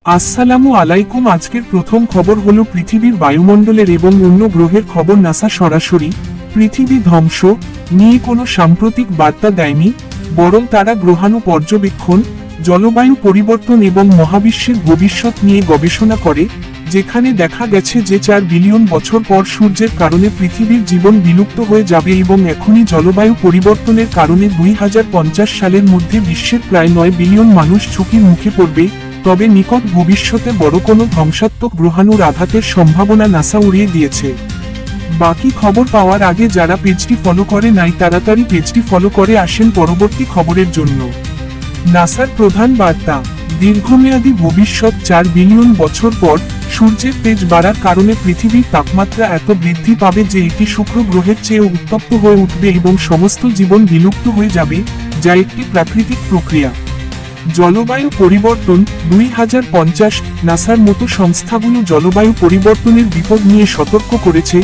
আসসালামু আলাইকুম। আজকের প্রথম খবর হলো পৃথিবীর বায়ুমণ্ডলের এবং অন্য গ্রহের খবর। নাসা সরাসরি পৃথিবী ধ্বংস নিয়ে কোনো সাম্প্রতিক বার্তা দেয়নি, বরং তারা গ্রহাণু পর্যবেক্ষণ, জলবায়ু পরিবর্তন এবং মহাবিশ্বের ভবিষ্যৎ নিয়ে গবেষণা করে, যেখানে দেখা গেছে যে 4 বিলিয়ন বছর পর সূর্যের কারণে পৃথিবীর জীবন বিলুপ্ত হয়ে যাবে এবং এখনই জলবায়ু পরিবর্তনের কারণে 2050 সালের মধ্যে বিশ্বের প্রায় 9 বিলিয়ন মানুষ ঝুঁকির মুখে পড়বে। তবে নিকট ভবিষ্যতে বড় কোনো ধ্বংসাত্মক গ্রহাণুর আঘাতের সম্ভাবনা নাসা উড়িয়ে দিয়েছে। বাকি খবর পাওয়ার আগে যারা পেজটি ফলো করে নাই তাড়াতাড়ি পেজটি ফলো করে আসেন পরবর্তী খবরের জন্য। নাসার প্রধান বার্তা, দীর্ঘমেয়াদী ভবিষ্যৎ। 4 বিলিয়ন বছর পর সূর্যের তেজ বাড়ার কারণে পৃথিবীর তাপমাত্রা এত বৃদ্ধি পাবে যে এটি শুক্র গ্রহের চেয়েও উত্তপ্ত হয়ে উঠবে এবং সমস্ত জীবন বিলুপ্ত হয়ে যাবে, যা একটি প্রাকৃতিক প্রক্রিয়া। জলবায়ু পরিবর্তন 2050। নাসার মতো সংস্থাগুলো জলবায়ু পরিবর্তনের বিপদ নিয়ে সতর্ক করেছে,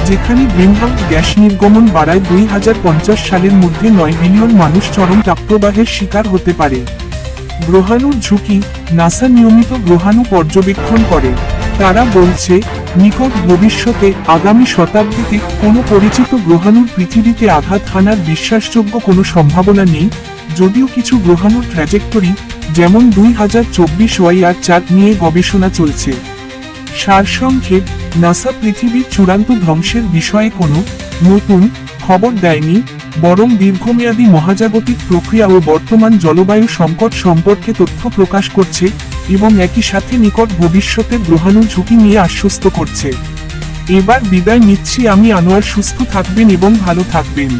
যেখানে গ্রিনহাউস গ্যাস নির্গমন বাড়ায় 2050 সালের মধ্যে 9 বিলিয়ন মানুষ চরম তাপপ্রবাহের শিকার হতে পারে। গ্রহাণুর ঝুঁকি, নাসা নিয়মিত গ্রহাণু পর্যবেক্ষণ করে। তারা বলছে, নিকট ভবিষ্যতে আগামী শতাব্দীতে কোনো পরিচিত গ্রহাণুর পৃথিবীতে আঘাত হানার বিশ্বাসযোগ্য কোনো সম্ভাবনা নেই, যদিও কিছু গ্রহাণুর ট্র্যাজেক্টরি, যেমন 2024 ওয়াইআর চাঁদ নিয়ে গবেষণা চলছে। সারসংক্ষেপ, নাসা পৃথিবীর চূড়ান্ত ধ্বংসের বিষয়ে কোনো নতুন খবর দেয়নি, বরং দীর্ঘমেয়াদী মহাজাগতিক প্রক্রিয়া ও বর্তমান জলবায়ু সংকট সম্পর্কে তথ্য প্রকাশ করছে এবং একই সাথে নিকট ভবিষ্যতের গ্রহাণু ঝুঁকি নিয়ে আশ্বস্ত করছে। এবার বিদায় নিচ্ছি আমি, আনোয়ার। সুস্থ থাকবেন এবং ভালো থাকবেন।